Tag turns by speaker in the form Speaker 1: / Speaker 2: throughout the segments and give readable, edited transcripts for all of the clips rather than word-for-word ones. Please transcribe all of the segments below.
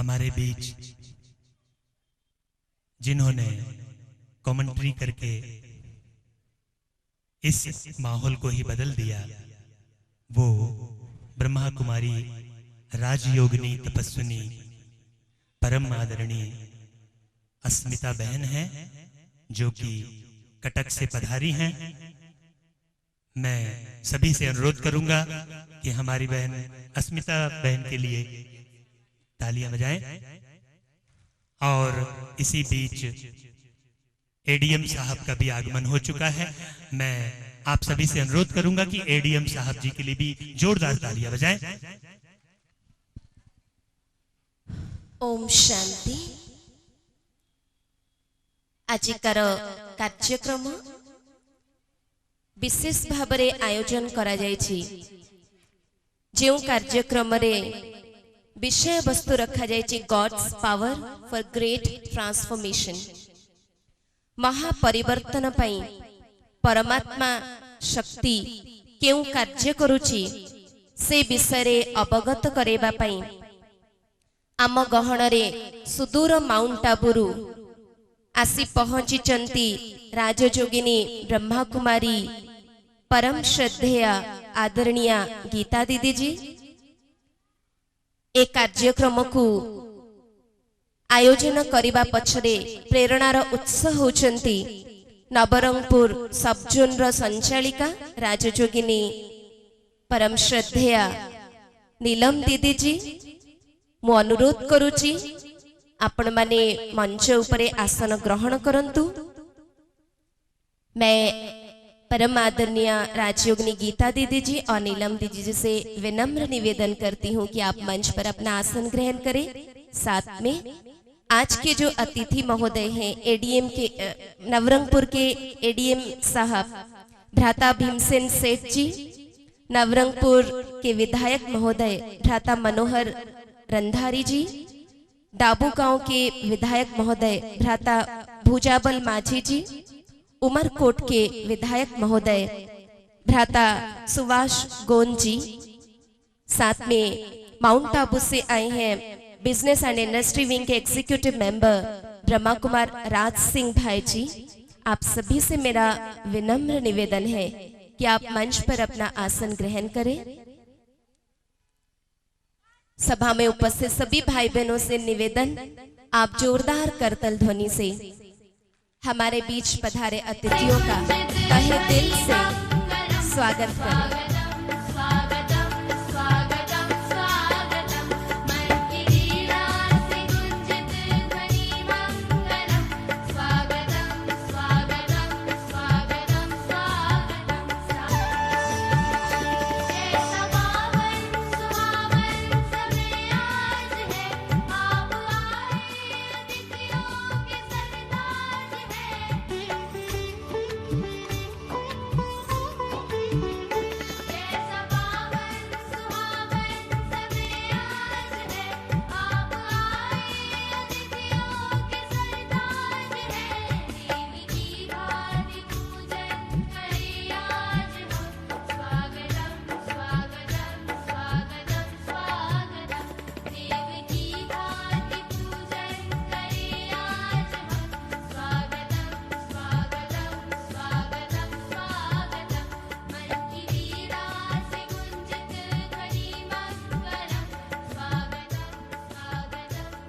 Speaker 1: हमारे बीच जिन्होंने कमेंट्री करके इस माहौल को ही बदल दिया, वो ब्रह्मा कुमारी राजयोगिनी तपस्विनी परम आदरणीय अस्मिता बहन है, जो कि कटक से पधारी हैं। मैं सभी से अनुरोध करूंगा कि हमारी बहन अस्मिता बहन के लिए तालियां बजाएं। और इसी बीच एडीएम साहब का भी आगमन हो चुका है। मैं आप सभी से अनुरोध करूंगा कि एडीएम साहब जी के लिए भी जोरदार तालियां बजाएं।
Speaker 2: ओम शांति। आजिकार कार्यक्रम विशेष भाव में आयोजन करा जायछि। जो कार्यक्रम रे विषय वस्तु रखा जायछि gods power for great transformation, महापरिवर्तन पई परमात्मा शक्ति केउ कार्य करुछि से विषय रे अवगत करेबा पई आम गहन रे सुदूर माउंट आबुरु आसी पहुंची राजयोगिनी ब्रह्मा कुमारी परम श्रद्धेय आदरणीय गीता दीदी जी। ए कार्यक्रम को आयोजन करिबा पछरे प्रेरणार उत्स होचंती नवरंगपुर सब जोन रो संचालिका राजयोगिनी परम श्रद्धेय नीलम दीदी जी। मु अनुरोध करुची आपण माने मंच उपरे आसन ग्रहण करंतु। मैं परम आदरणीय राजयोगिनी गीता दीदी जी और नीलम दीदी जी से विनम्र निवेदन करती हूँ कि आप मंच पर अपना आसन ग्रहण करें। साथ में आज के जो अतिथि महोदय हैं एडीएम के नवरंगपुर के एडीएम साहब भ्राता भीमसेन सेठ जी, नवरंगपुर के विधायक महोदय भ्राता मनोहर रंधारी जी, डाबू गांव के विधायक महोदय भ्राता भूजाबल माझी जी, उमरकोट के विधायक महोदय भ्राता सुभाष गोंद जी, साथ में माउंट आबू से आए हैं बिजनेस एंड इंडस्ट्री विंग के एग्जीक्यूटिव मेंबर ब्रह्मा कुमार राज सिंह भाई जी। आप सभी से मेरा विनम्र निवेदन है कि आप मंच पर अपना आसन ग्रहण करें। सभा में उपस्थित सभी भाई बहनों से निवेदन, आप जोरदार करतल ध्वनि से हमारे बीच पधारे अतिथियों का तहे दिल से स्वागत करें।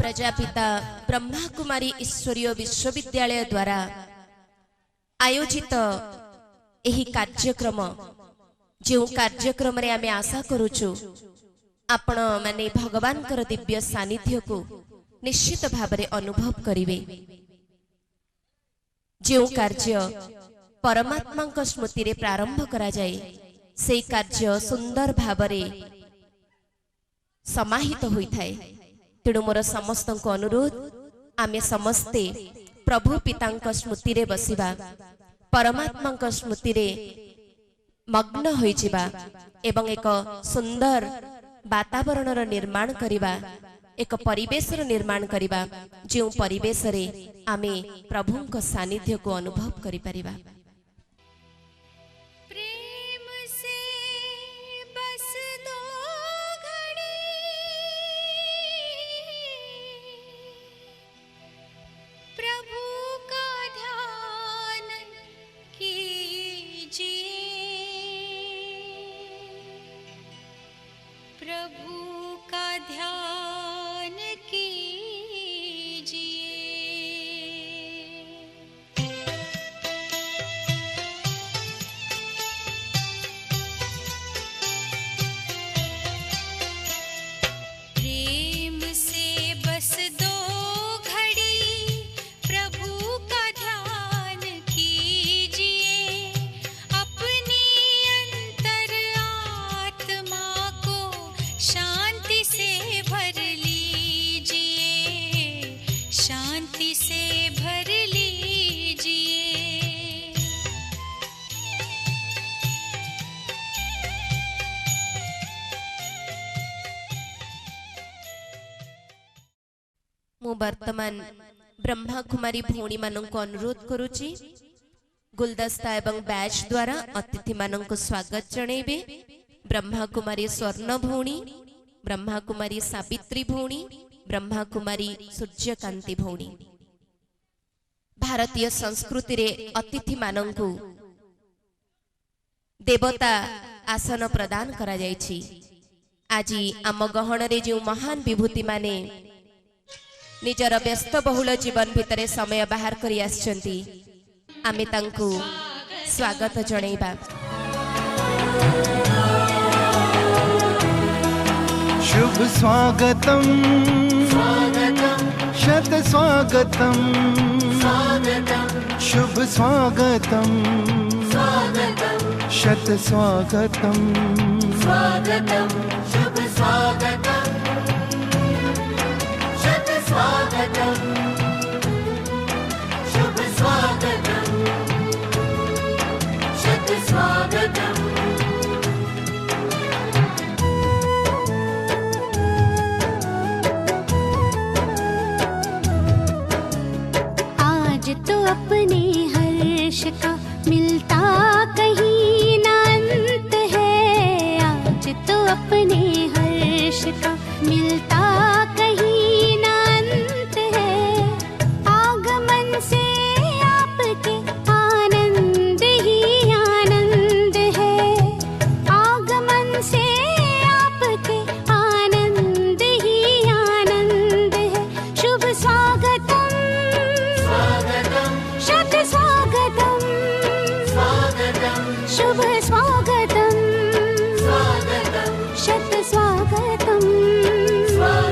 Speaker 2: प्रजापिता ब्रह्मा कुमारी ईश्वरीय विश्वविद्यालय द्वारा आयोजित एही कार्यक्रम, जो कार्यक्रम रे आमे आशा करूछु आपण माने भगवान कर दिव्य सानिध्य को निश्चित भाव में अनुभव करिवे। जो कार्य परमात्मा को स्मृति रे प्रारंभ करा जाए से कार्य सुंदर भाव में समाहित होइथाय। तेणु मोर समस्त को अनुरोध, आमे समस्ते प्रभु पिता स्मृति रे बसिबा, परमात्मा स्मृति रे मग्न होई जिबा एवं एक सुंदर वातावरण निर्माण करिबा, एक परिवेश निर्माण करिबा, जो परिवेश रे आमे प्रभु को सानिध्य को अनुभव करि परिबा।
Speaker 3: प्रभु का ध्यान कीजिए। प्रेम से बस दो घड़ी प्रभु का ध्यान कीजिए। अपनी अंतर आत्मा को शांति से भर लीजिए, शांति से भर लीजिए।
Speaker 2: ମୁଁ ବର୍ତ୍ତମାନ ବ୍ରହ୍ମା କୁମାରୀ ଭଉଣୀମାନଙ୍କୁ ଅନୁରୋଧ କରୁଛି ଗୁଲଦସ୍ତା ଏବଂ ବ୍ୟାଚ୍ ଦ୍ୱାରା ଅତିଥିମାନଙ୍କୁ ସ୍ୱାଗତ ଜଣାଇବେ। ବ୍ରହ୍ମା କୁମାରୀ ସ୍ୱର୍ଣ୍ଣ ଭଉଣୀ, ବ୍ରହ୍ମା କୁମାରୀ ସାବିତ୍ରୀ ଭଉଣୀ, ବ୍ରହ୍ମା କୁମାରୀ ସୂର୍ଯ୍ୟକାନ୍ତି ଭଉଣୀ। ଭାରତୀୟ ସଂସ୍କୃତିରେ ଅତିଥିମାନଙ୍କୁ ଦେବତା ଆସନ ପ୍ରଦାନ କରାଯାଇଛି। ଆଜି ଆମ ଗହଣରେ ଯେଉଁ ମହାନ ବିଭୂତିମାନେ ନିଜର ବ୍ୟସ୍ତବହୁଳ ଜୀବନ ଭିତରେ ସମୟ ବାହାର କରି ଆସିଛନ୍ତି, ଆମେ ତାଙ୍କୁ ସ୍ୱାଗତ ଜଣାଇବା।
Speaker 4: शुभ स्वागतम शत स्वागतम शुभ स्वागतम शत स्वागतम
Speaker 5: शुभ स्वागतम शत स्वागतम शुभ स्वागतम शत स्वागतम।
Speaker 3: आज तो अपने हर्ष का मिलता कहीं ना अंत है। आज तो अपने हर्ष का मिलता कहीं ना अंत है। आगमन से आपके आनंद ही आनंद है। आगमन से आपके आनंद ही आनंद है। शुभ स्वागतम
Speaker 5: स्वागतम
Speaker 3: शत स्वागतम
Speaker 5: स्वागतम
Speaker 3: शुभ स्वागतम
Speaker 5: स्वागतम
Speaker 3: शत स्वागतम
Speaker 5: स्वागतम।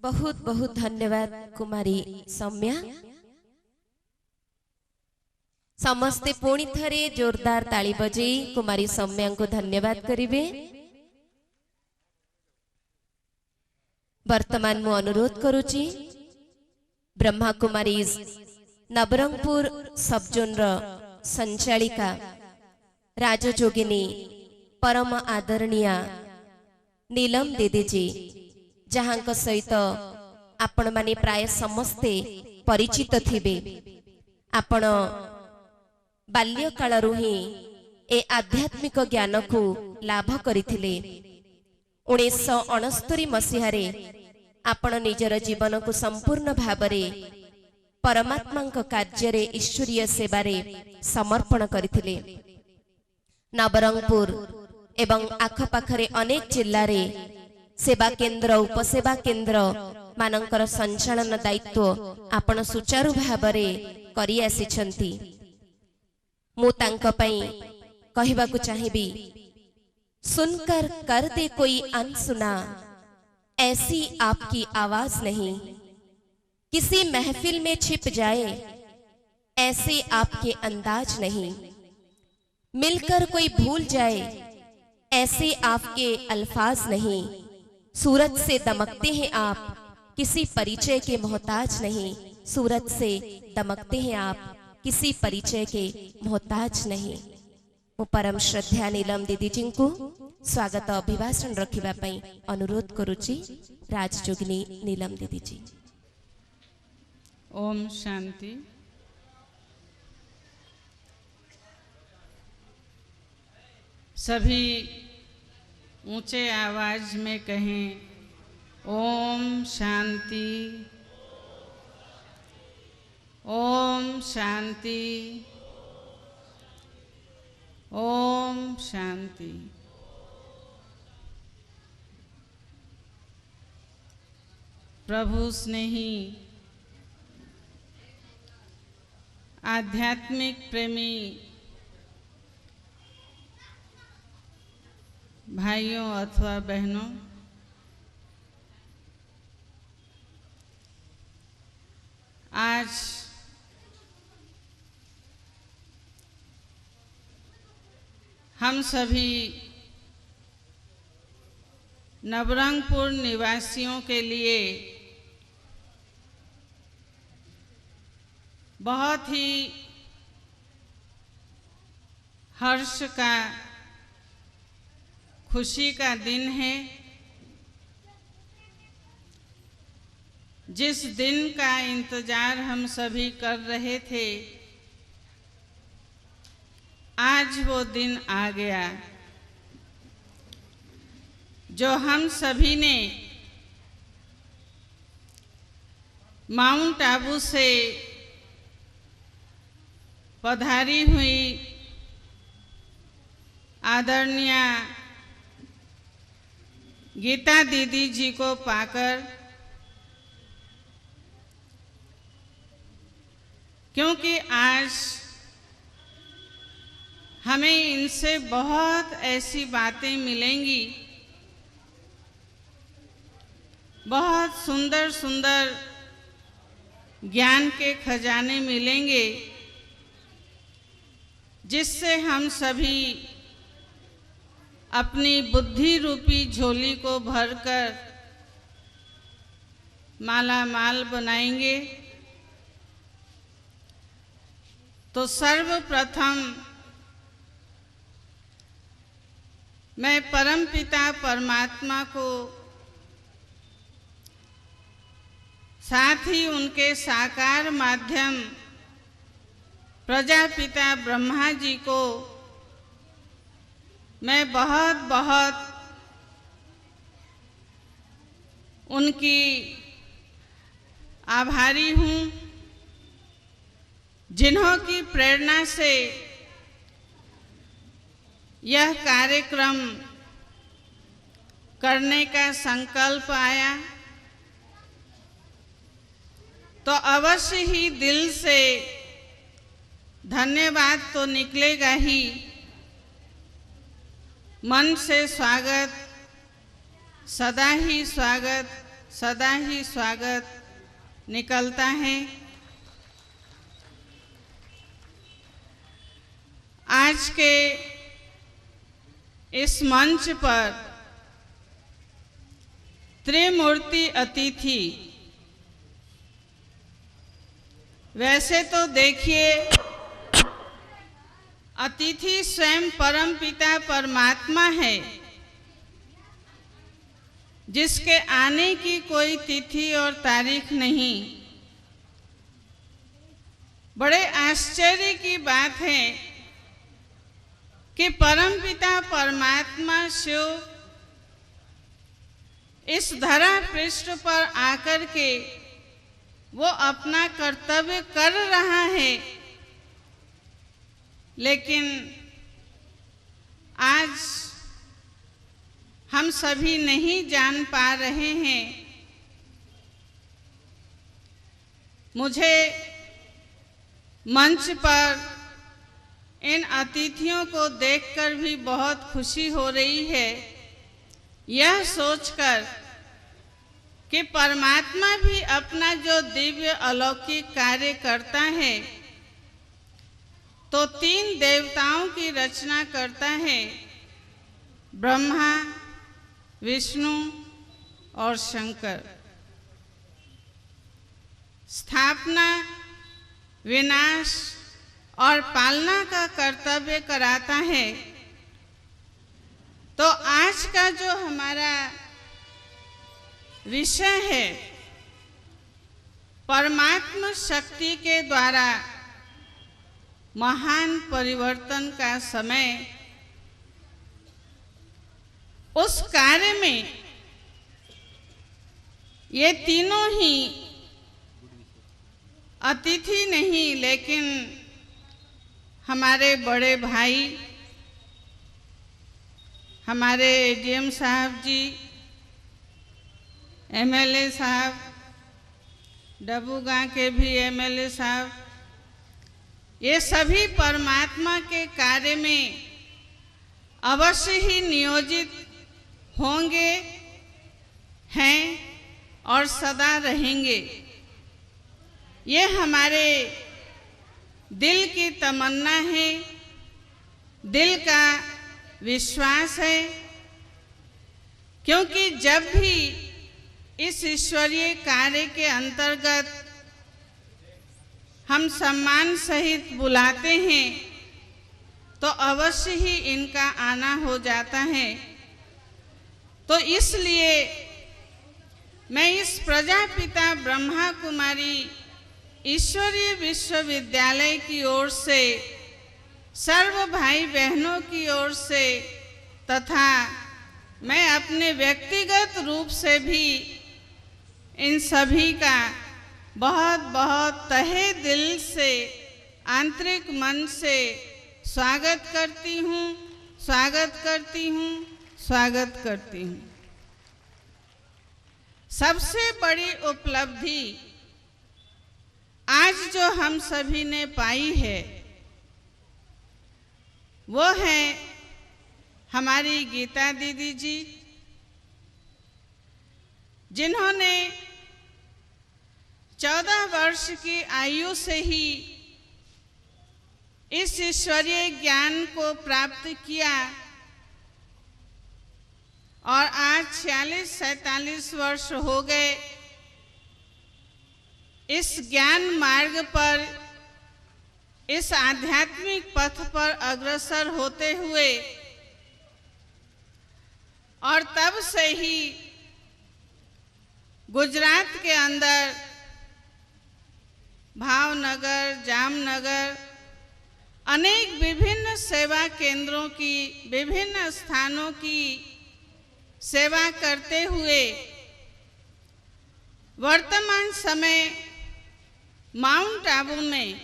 Speaker 2: बहुत बहुत धन्यवाद कुमारी सौम्या। समस्ते पुणी थरे जोरदार ताली बजाई कुमारी सौम्या को धन्यवाद करिवे। वर्तमान मु अनुरोध करुची ब्रह्मा कुमारी नवरंगपुर सबजोन संचालिका राजयोगिनी परम आदरणीय नीलम दीदी जी जहां सहित आपण माने प्राय समस्ते परिचित थिबे। आपण बाल्यकालरू ही ए आध्यात्मिक ज्ञान को लाभ करिथिले। 1969 मसीहारे आपण निजर जीवन को संपूर्ण भावरे परमात्मा कार्य ईश्वरीय सेवारे समर्पण करथिले। नवरंगपुर एवं आखपाखरे अनेक जिल्ला रे सेवा केंद्र उपसेवा केंद्र मानकर संचालन दायित्व आपण सुचारू भावरे करि आसिछंती। मु तांक पई कहिबाकु चाहिबी, सुनकर कर दे कोई अनसुना, ऐसी आपकी आवाज नहीं। किसी महफिल में छिप जाए ऐसे आपके अंदाज नहीं। मिलकर कोई भूल जाए ऐसे आपके अल्फाज नहीं। सूरत से दमकते हैं आप, किसी परिचय के मोहताज नहीं। सूरत से दमकते हैं आप, किसी परिचय के मोहताज नहीं। मु परम श्रद्धा नीलम दीदी जी को स्वागत अभिभाषण रखिबा पई अनुरोध करुची राजयोगिनी नीलम दीदी जी।
Speaker 6: ओम शांति। सभी ऊंचे आवाज में कहें ओम शांति, ओम शांति, ओम शांति। प्रभु स्नेही आध्यात्मिक प्रेमी भाइयों अथवा बहनों, आज हम सभी नवरंगपुर निवासियों के लिए बहुत ही हर्ष का, खुशी का दिन है। जिस दिन का इंतजार हम सभी कर रहे थे, आज वो दिन आ गया जो हम सभी ने माउंट आबू से पधारी हुई आदरणीय गीता दीदी जी को पाकर, क्योंकि आज हमें इनसे बहुत ऐसी बातें मिलेंगी, बहुत सुंदर सुंदर ज्ञान के खजाने मिलेंगे, जिससे हम सभी अपनी बुद्धि रूपी झोली को भरकर माला माल बनाएंगे। तो सर्वप्रथम मैं परमपिता परमात्मा को, साथ ही उनके साकार माध्यम प्रजापिता ब्रह्मा जी को मैं बहुत बहुत उनकी आभारी हूँ, जिन्हों की प्रेरणा से यह कार्यक्रम करने का संकल्प आया। तो अवश्य ही दिल से धन्यवाद तो निकलेगा ही, मन से स्वागत, सदा ही स्वागत, सदा ही स्वागत निकलता है। आज के इस मंच पर त्रिमूर्ति अतिथि, वैसे तो देखिए अतिथि स्वयं परमपिता परमात्मा है, जिसके आने की कोई तिथि और तारीख नहीं। बड़े आश्चर्य की बात है कि परमपिता परमात्मा शिव इस धरा पृष्ठ पर आकर के वो अपना कर्तव्य कर रहा है, लेकिन आज हम सभी नहीं जान पा रहे हैं। मुझे मंच पर इन अतिथियों को देखकर भी बहुत खुशी हो रही है, यह सोचकर कि परमात्मा भी अपना जो दिव्य अलौकिक कार्य करता है तो 3 देवताओं की रचना करता है, ब्रह्मा, विष्णु और शंकर। स्थापना, विनाश और पालना का कर्तव्य कराता है। तो आज का जो हमारा विषय है, परमात्मा शक्ति के द्वारा महान परिवर्तन का समय, उस कार्य में ये तीनों ही अतिथि नहीं, लेकिन हमारे बड़े भाई, हमारे एडीएम साहब जी, एमएलए साहब, डबूगां के भी एमएलए साहब, ये सभी परमात्मा के कार्य में अवश्य ही नियोजित होंगे, हैं और सदा रहेंगे। ये हमारे दिल की तमन्ना है, दिल का विश्वास है, क्योंकि जब भी इस ईश्वरीय कार्य के अंतर्गत हम सम्मान सहित बुलाते हैं तो अवश्य ही इनका आना हो जाता है। तो इसलिए मैं इस प्रजापिता ब्रह्मा कुमारी ईश्वरीय विश्वविद्यालय की ओर से, सर्व भाई बहनों की ओर से तथा मैं अपने व्यक्तिगत रूप से भी इन सभी का बहुत बहुत तहे दिल से, आंतरिक मन से स्वागत करती हूँ, स्वागत करती हूँ, स्वागत करती हूँ। सबसे बड़ी उपलब्धि आज जो हम सभी ने पाई है वो है हमारी गीता दीदी जी, जिन्होंने 14 वर्ष की आयु से ही इस ईश्वरीय ज्ञान को प्राप्त किया और आज 46-47 वर्ष हो गए इस ज्ञान मार्ग पर, इस आध्यात्मिक पथ पर अग्रसर होते हुए, और तब से ही गुजरात के अंदर भावनगर, जामनगर अनेक विभिन्न सेवा केंद्रों की, विभिन्न स्थानों की सेवा करते हुए वर्तमान समय माउंट आबू में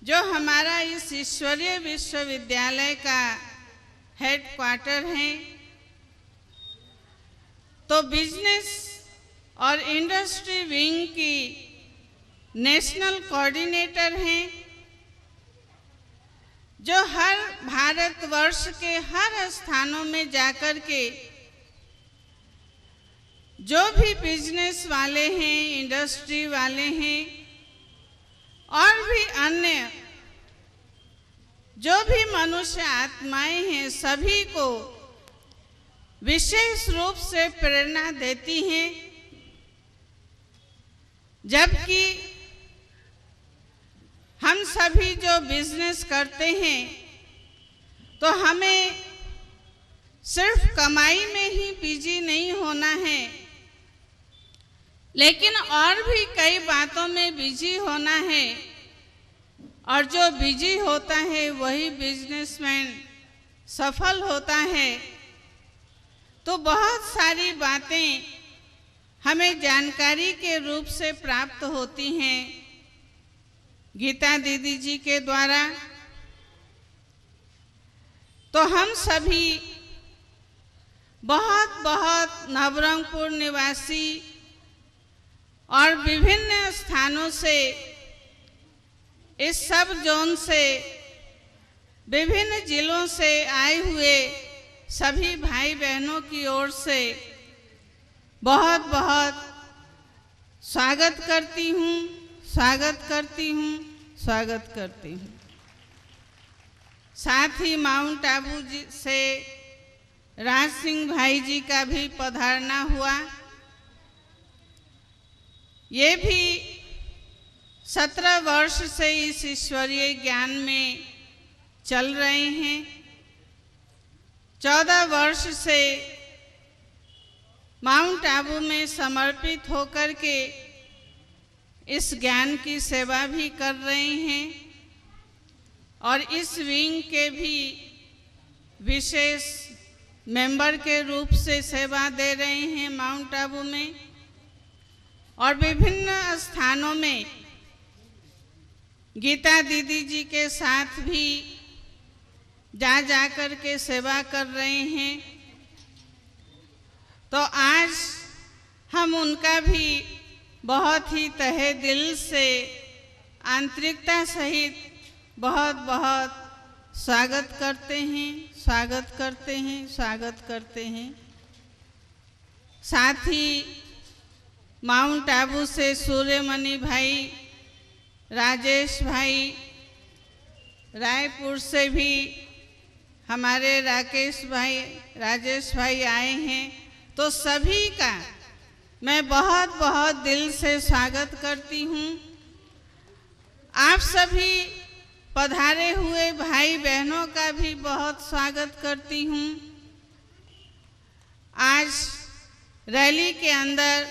Speaker 6: जो हमारा इस ईश्वरीय विश्वविद्यालय का हेडक्वार्टर है, तो बिजनेस और इंडस्ट्री विंग की नेशनल कोऑर्डिनेटर हैं, जो हर भारतवर्ष के हर स्थानों में जाकर के जो भी बिजनेस वाले हैं, इंडस्ट्री वाले हैं और भी अन्य जो भी मनुष्य आत्माएं हैं, सभी को विशेष रूप से प्रेरणा देती हैं। जबकि हम सभी जो बिजनेस करते हैं तो हमें सिर्फ कमाई में ही बिजी नहीं होना है, लेकिन और भी कई बातों में बिजी होना है। और जो बिजी होता है वही बिजनेसमैन सफल होता है। तो बहुत सारी बातें हमें जानकारी के रूप से प्राप्त होती हैं गीता दीदी जी के द्वारा। तो हम सभी बहुत बहुत नवरंगपुर निवासी और विभिन्न स्थानों से, इस सब जोन से, विभिन्न जिलों से आए हुए सभी भाई बहनों की ओर से बहुत बहुत स्वागत करती हूँ, स्वागत करती हूँ, स्वागत करती हूँ। साथ ही माउंट आबू जी से राज सिंह भाई जी का भी पधारना हुआ। ये भी 17 वर्ष से इस ईश्वरीय ज्ञान में चल रहे हैं। 14 वर्ष से माउंट आबू में समर्पित होकर के इस ज्ञान की सेवा भी कर रहे हैं और इस विंग के भी विशेष मेंबर के रूप से सेवा दे रहे हैं माउंट आबू में। और विभिन्न स्थानों में गीता दीदी जी के साथ भी जा कर के सेवा कर रहे हैं। तो आज हम उनका भी बहुत ही तहे दिल से, आंतरिकता सहित बहुत बहुत स्वागत करते हैं, स्वागत करते हैं, स्वागत करते हैं। साथ ही माउंट आबू से सूर्यमणि भाई, राजेश भाई, रायपुर से भी हमारे राकेश भाई, राजेश भाई आए हैं। तो सभी का मैं बहुत बहुत दिल से स्वागत करती हूँ। आप सभी पधारे हुए भाई बहनों का भी बहुत स्वागत करती हूँ। आज रैली के अंदर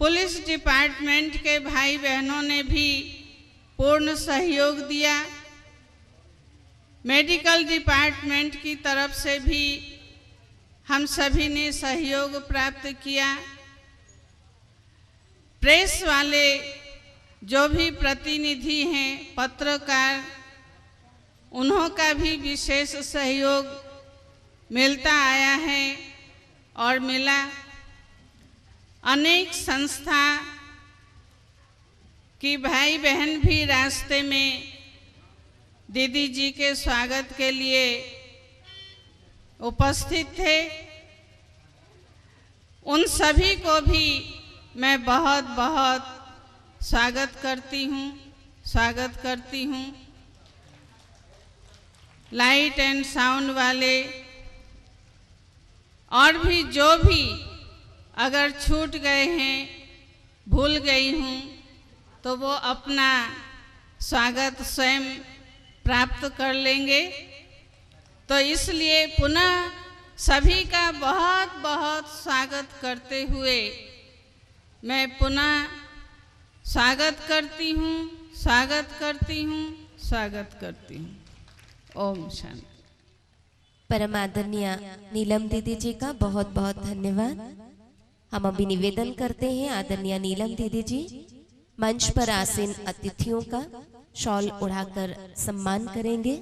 Speaker 6: पुलिस डिपार्टमेंट के भाई बहनों ने भी पूर्ण सहयोग दिया। मेडिकल डिपार्टमेंट की तरफ से भी हम सभी ने सहयोग प्राप्त किया। प्रेस वाले जो भी प्रतिनिधि हैं, पत्रकार, उन्हों का भी विशेष सहयोग मिलता आया है और मिला। अनेक संस्था की भाई बहन भी रास्ते में दीदी जी के स्वागत के लिए उपस्थित थे। उन सभी को भी मैं बहुत बहुत स्वागत करती हूँ, स्वागत करती हूँ। लाइट एंड साउंड वाले और भी जो भी अगर छूट गए हैं, भूल गई हूँ, तो वो अपना स्वागत स्वयं प्राप्त कर लेंगे। तो इसलिए पुनः सभी का बहुत बहुत स्वागत करते हुए मैं पुनः स्वागत करती हूँ, स्वागत करती हूँ, स्वागत करती हूँ। ओम शांति।
Speaker 2: परम आदरणीय नीलम दीदी जी का बहुत बहुत धन्यवाद। हम अभी निवेदन करते हैं आदरणीय नीलम दीदी जी मंच पर आसीन अतिथियों का शॉल उड़ाकर सम्मान करेंगे।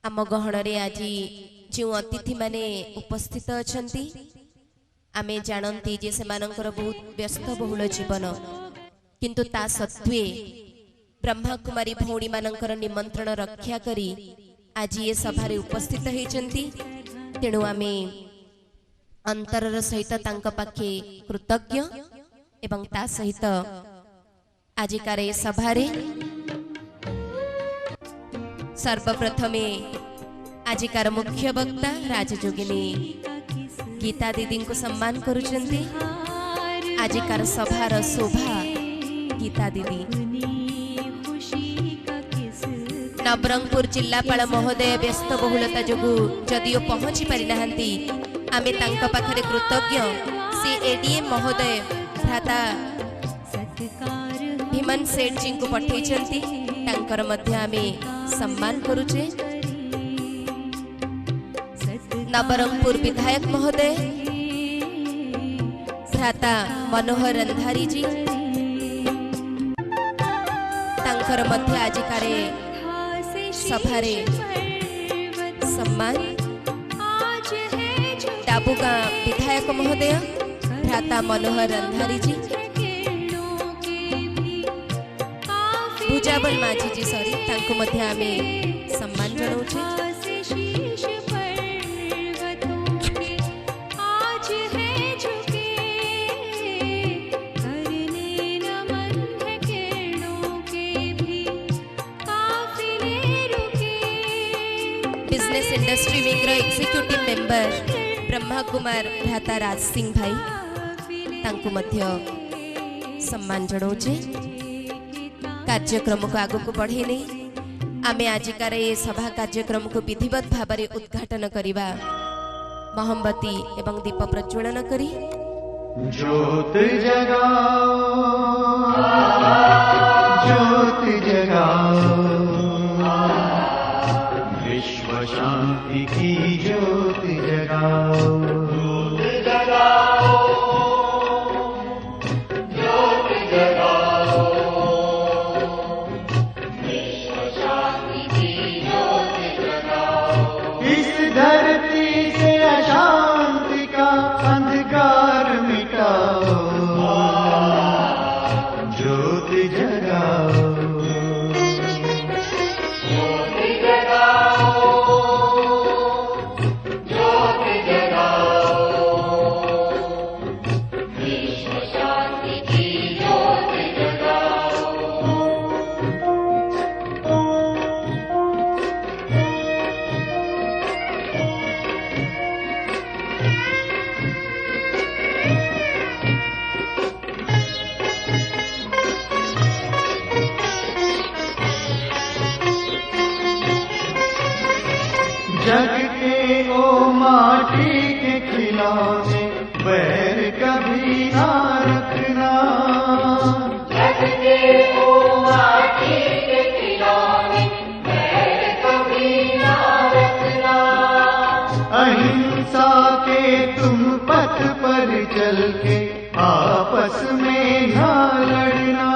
Speaker 2: आम गहणरे आज जो अतिथि माने उपस्थित अछंती, आमे जानती जे सेमानंकर बहुत व्यस्त बहुल जीवन, किंतु ता सत्वे ब्रह्मा कुमारी भौणी मानंकर निमंत्रण रक्षा करी आज ये सभारे उपस्थित होइचंती तेणु आमे अंतरर सहित तांका पाखे कृतज्ञ एवं ता सहित आजिकार ए सभारे सर्वप्रथमे आजिकार मुख्य वक्ता राजयोगिनी गीता दीदी को सम्मान करुचंती। आजिकार सभार शोभा गीता दीदी नवरंगपुर जिलापाल महोदय व्यस्त बहुलता जोगु जदिओ पहुंची पारि नाहंती आमे तांका पाखरे कृतज्ञ। से एडीएम महोदय भ्राता भीमन सेठ जी को पठेइचंती तांकर मध्य आमे सम्मान करुचे। नवरंगपुर विधायक महोदय भ्राता मनोहर रंधारी जी तांकर मध्य आजिकारे सभारे सम्मान। डाबुगा विधायक महोदय भ्राता मनोहर रंधारी जी भुजाबल माझी जी सॉरी तांको मध्य आमे सम्मान जणाउछे। Business industry wing executive member Brahma Kumar भ्राता राज सिंह भाई तांको मध्य सम्मान जणाउछे। कार्यक्रम को आगु को बढ़े नहीं आमे आजिकार ये सभा कार्यक्रम को विधिवत भाव में उद्घाटन करिबा। मोमबत्ती एवं दीप प्रज्वलन करी
Speaker 4: ज्योत जगाओ ज्योत जगाओ विश्व शांति की ज्योत जगाओ जग के ओ माटी के खिलौने बैर कभी ना रखना।
Speaker 5: जग के ओ माटी के खिलौने बैर कभी ना रखना।
Speaker 4: अहिंसा के तुम पथ पर चल के आपस में ना लड़ना।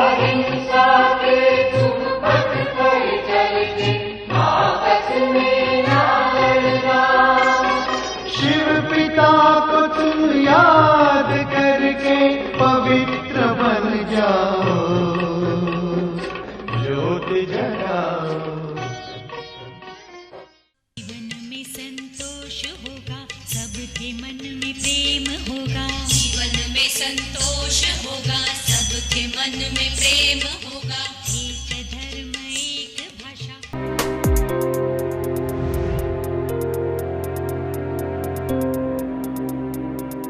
Speaker 5: अहिंसा के तुम पथ पर चल के आपस में ना लड़ना।
Speaker 4: शिव पिता को तुम याद करके पवित्र बन जाओ ज्योत जगाओ।
Speaker 7: जीवन में संतोष होगा सबके मन में प्रेम होगा। जीवन में संतोष होगा सबके मन में प्रेम होगा।